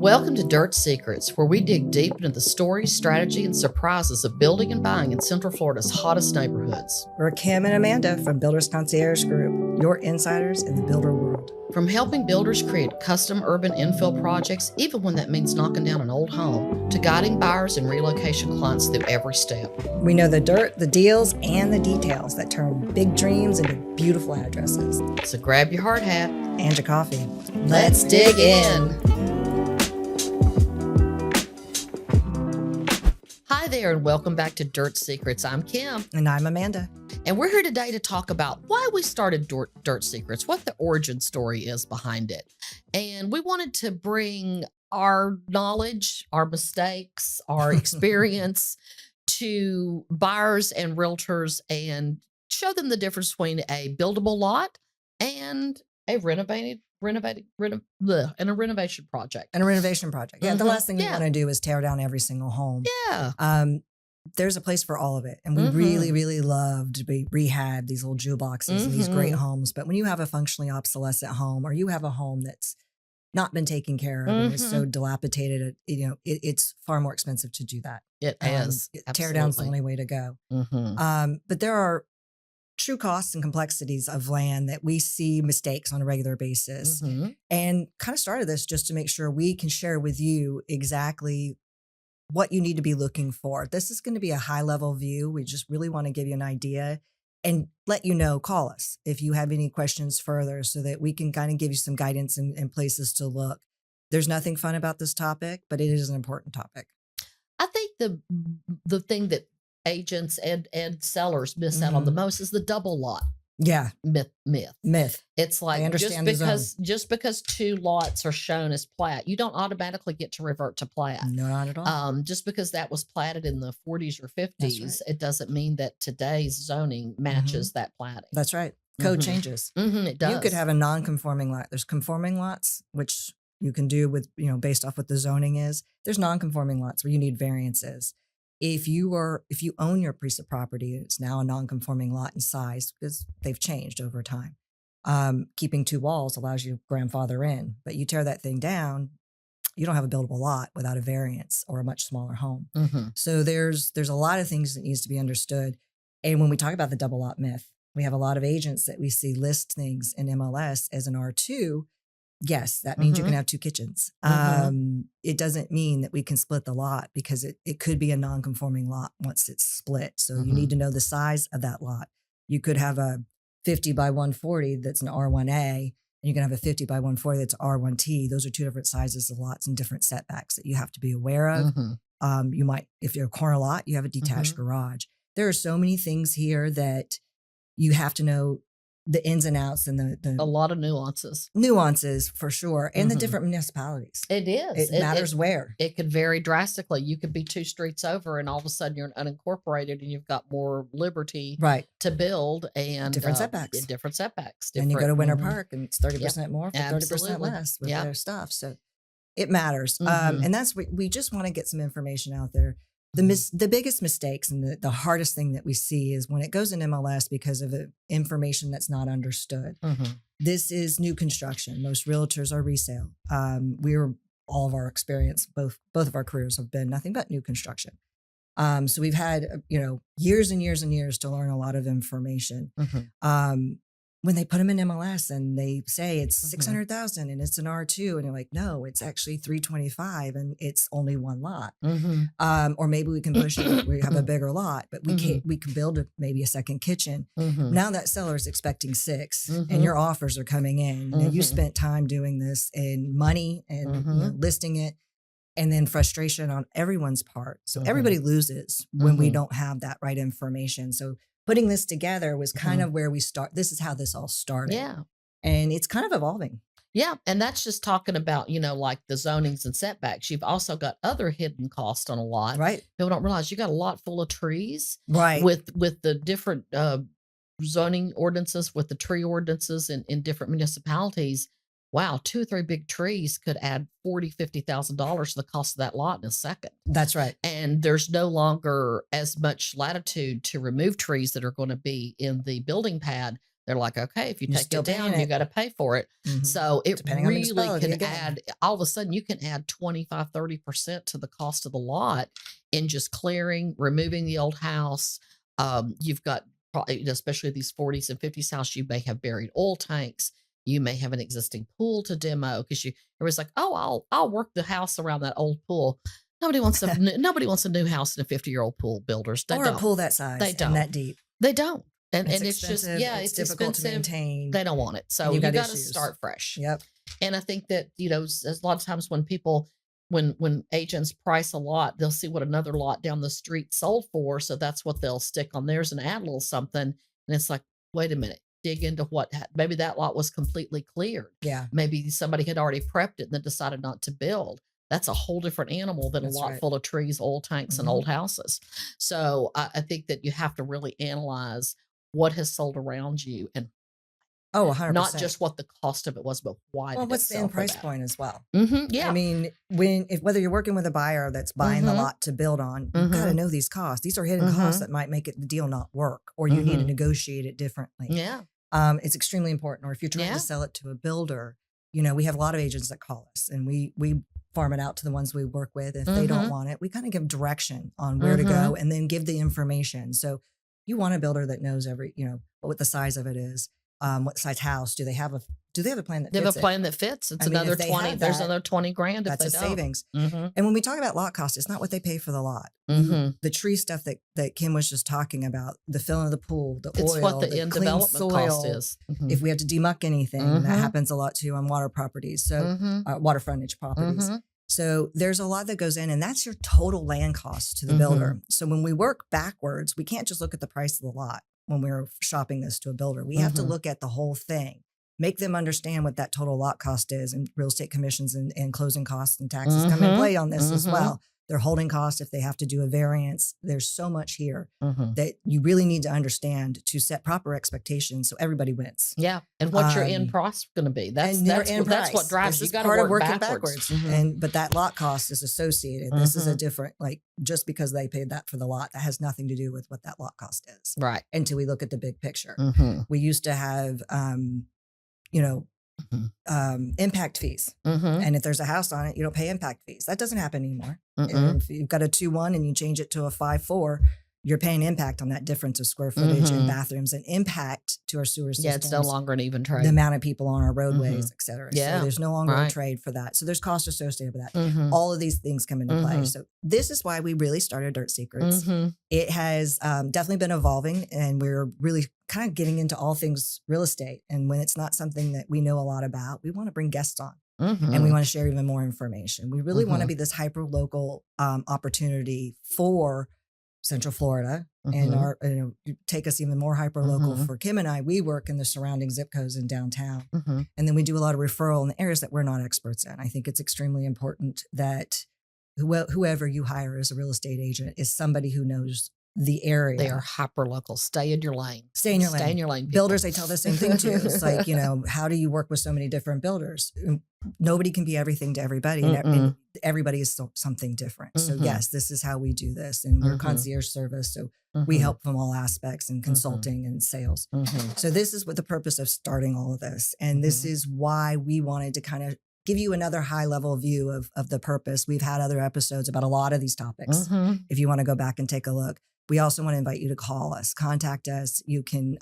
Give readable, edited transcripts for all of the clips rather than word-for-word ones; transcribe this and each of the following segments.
Welcome to Dirt Secrets, where we dig deep into the stories, strategy, and surprises of building and buying in Central Florida's hottest neighborhoods. We're Kim and Amanda from Builders Concierge Group, your insiders in the builder world. From helping builders create custom urban infill projects, even when that means knocking down an old home, to guiding buyers and relocation clients through every step. We know the dirt, the deals, and the details that turn big dreams into beautiful addresses. So grab your hard hat And your coffee. Let's dig in. Hi there, and welcome back to Dirt Secrets. I'm Kim. And I'm Amanda. And we're here today to talk about why we started Dirt Secrets, what the origin story is behind it. And we wanted to bring our knowledge, our mistakes, our experience to buyers and realtors and show them the difference between a buildable lot and a renovation project. And a renovation project. Yeah, the last thing we Yeah. want to do is tear down every single home. Yeah. There's a place for all of it. And we really, really love to rehab these little jewel boxes and these great homes. But when you have a functionally obsolescent home, or you have a home that's not been taken care of and is so dilapidated, it's far more expensive to do that. It is. Tear down's the only way to go. But there are true costs and complexities of land that we see mistakes on a regular basis, and kind of started this just to make sure we can share with you exactly what you need to be looking for. This is going to be a high level view. We just really want to give you an idea and let you know, call us if you have any questions further so that we can kind of give you some guidance and places to look. There's nothing fun about this topic, but it is an important topic. I think the thing that agents and sellers miss out on the most is the double lot myth. It's like, I understand just because two lots are shown as plat, you don't automatically get to revert to plat. No, not at all. Just because that was platted in the 40s or 50s, it doesn't mean that today's zoning matches that platting. That's right. Code changes. It does. You could have a non-conforming lot. There's conforming lots, which you can do with, based off what the zoning is. There's non-conforming lots where you need variances. If you own your piece of property, it's now a non-conforming lot in size because they've changed over time. Keeping two walls allows you to grandfather in, but you tear that thing down, you don't have a buildable lot without a variance or a much smaller home. So there's a lot of things that needs to be understood. And when we talk about the double lot myth, we have a lot of agents that we see list things in MLS as an R2. Yes, that means you can have two kitchens. It doesn't mean that we can split the lot because it could be a non-conforming lot once it's split. So you need to know the size of that lot. You could have a 50 by 140 that's an R1A, and you can have a 50 by 140 that's R1T. Those are two different sizes of lots and different setbacks that you have to be aware of. You might, if you're a corner lot, you have a detached garage. There are so many things here that you have to know the ins and outs and a lot of nuances for sure. And the different municipalities. It is. It matters where. It could vary drastically. You could be two streets over and all of a sudden you're an unincorporated and you've got more liberty to build and different setbacks. And you go to Winter Park and it's 30% more for 30% less with their stuff. So it matters. And that's what we just want to get some information out there. The biggest mistakes and the hardest thing that we see is when it goes in MLS because of information that's not understood. This is new construction. Most realtors are resale. All of our experience, both of our careers have been nothing but new construction. So we've had, years and years and years to learn a lot of information. When they put them in MLS and they say it's 600,000 and it's an R2 and you're like, no, it's actually 325 and it's only one lot. Or maybe we can push it. We have a bigger lot, but we can build maybe a second kitchen. Now that seller is expecting 6 and your offers are coming in. You spent time doing this and money and listing it, and then frustration on everyone's part. So everybody loses when we don't have that right information. So putting this together was kind of where we start. This is how this all started. Yeah. And it's kind of evolving. Yeah. And that's just talking about, like the zonings and setbacks. You've also got other hidden costs on a lot. Right. People don't realize you got a lot full of trees. Right. With the different zoning ordinances, with the tree ordinances in different municipalities. Wow, 2 or 3 big trees could add $40,000, $50,000 to the cost of that lot in a second. That's right. And there's no longer as much latitude to remove trees that are going to be in the building pad They're like, okay, if you take it down, you got to pay for it. So it really can add, all of a sudden you can add 25, 30% to the cost of the lot in just clearing, removing the old house. You've got, especially these 40s and 50s house, you may have buried oil tanks. You may have an existing pool to demo because everybody's like, oh, I'll work the house around that old pool. Nobody wants a new house in a 50-year-old pool, builders. They don't. A pool that size. They don't. And that deep. They don't. And it's just, it's difficult to maintain. They don't want it. So you got to start fresh. Yep. And I think that, a lot of times when people, when agents price a lot, they'll see what another lot down the street sold for. So that's what they'll stick on theirs and add a little something. And it's like, wait a minute, dig into maybe that lot was completely cleared. Yeah. Maybe somebody had already prepped it and then decided not to build. That's a whole different animal than a lot full of trees, oil tanks, and old houses. So I think that you have to really analyze what has sold around you, and 100%. Not just what the cost of it was, but why. Well, what's the end price point as well? Yeah. I mean, whether you're working with a buyer that's buying the lot to build on, you got to know these costs. These are hidden costs that might make the deal not work, or you need to negotiate it differently. Yeah. It's extremely important. Or if you're trying to sell it to a builder, we have a lot of agents that call us, and we farm it out to the ones we work with. If they don't want it, we kind of give direction on where to go, and then give the information. So you want a builder that knows what the size of it is, what size house. Do they have a plan that fits? They have a plan that fits. It's another 20. There's another 20 grand. That's a savings. And when we talk about lot cost, it's not what they pay for the lot. The tree stuff that Kim was just talking about, the filling of the pool, the oil, it's what the end development soil, cost is. If we have to demuck anything, that happens a lot too on water properties. So water frontage properties. So there's a lot that goes in, and that's your total land cost to the builder. So when we work backwards, we can't just look at the price of the lot when we're shopping this to a builder. We have to look at the whole thing, make them understand what that total lot cost is, and real estate commissions and closing costs and taxes come in play on this as well. Their holding costs, if they have to do a variance. There's so much here that you really need to understand to set proper expectations so everybody wins. Yeah. And what's your end price going to be? That's what drives you. You got to work backwards. But that lot cost is associated. This is a different, just because they paid that for the lot, that has nothing to do with what that lot cost is. Right. Until we look at the big picture. We used to have, impact fees. And if there's a house on it, you don't pay impact fees. That doesn't happen anymore. If you've got a 2-1 and you change it to a 5-4, you're paying impact on that difference of square footage and bathrooms and impact to our sewer systems. Yeah, it's no longer an even trade. The amount of people on our roadways, et cetera. Yeah. So there's no longer a trade for that. So there's costs associated with that. All of these things come into play. So this is why we really started Dirt Secrets. It has definitely been evolving, and we're really kind of getting into all things real estate. And when it's not something that we know a lot about, we want to bring guests on. And we want to share even more information. We really want to be this hyper local opportunity for Central Florida, and take us even more hyper local for Kim and I. We work in the surrounding zip codes in downtown, and then we do a lot of referral in the areas that we're not experts in. I think it's extremely important that whoever you hire as a real estate agent is somebody who knows the area. They are hyper local. Stay in your lane. Stay in your lane. Stay in your lane. Builders, they tell the same thing too. It's like, how do you work with so many different builders? Nobody can be everything to everybody. And everybody is something different. So yes, this is how we do this. And we're concierge service. So we help from all aspects and consulting and sales. So this is what the purpose of starting all of this. And this is why we wanted to kind of give you another high level view of the purpose. We've had other episodes about a lot of these topics. If you want to go back and take a look. We also want to invite you to call us, contact us. You can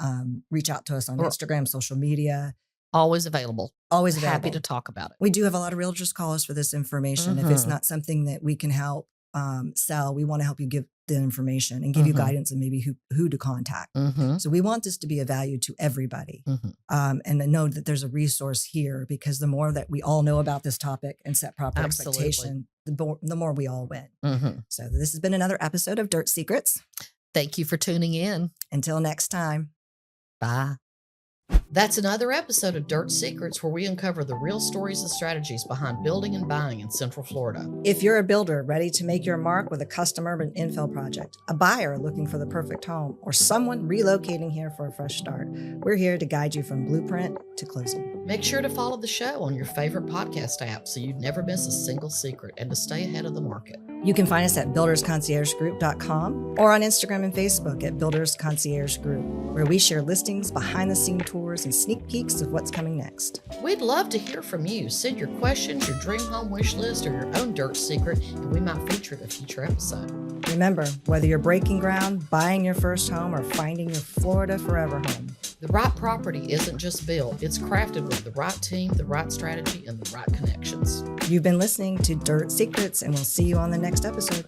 reach out to us on Instagram, social media. Always available. Always available. Happy to talk about it. We do have a lot of realtors call us for this information. If it's not something that we can help sell, we want to help you give the information and give you guidance and maybe who to contact. So we want this to be a value to everybody. And I know that there's a resource here, because the more that we all know about this topic and set proper expectation, the more we all win. So this has been another episode of Dirt Secrets. Thank you for tuning in. Until next time. Bye. That's another episode of Dirt Secrets, where we uncover the real stories and strategies behind building and buying in Central Florida. If you're a builder ready to make your mark with a custom urban infill project, a buyer looking for the perfect home, or someone relocating here for a fresh start, we're here to guide you from blueprint to closing. Make sure to follow the show on your favorite podcast app so you never miss a single secret and to stay ahead of the market. You can find us at buildersconciergegroup.com or on Instagram and Facebook at Builders Concierge Group, where we share listings, behind-the-scene tours, tours, and sneak peeks of what's coming next. We'd love to hear from you. Send your questions, your dream home wish list, or your own dirt secret, and we might feature it in a future episode. Remember, whether you're breaking ground, buying your first home, or finding your Florida forever home, the right property isn't just built, it's crafted with the right team, the right strategy, and the right connections. You've been listening to Dirt Secrets, and we'll see you on the next episode.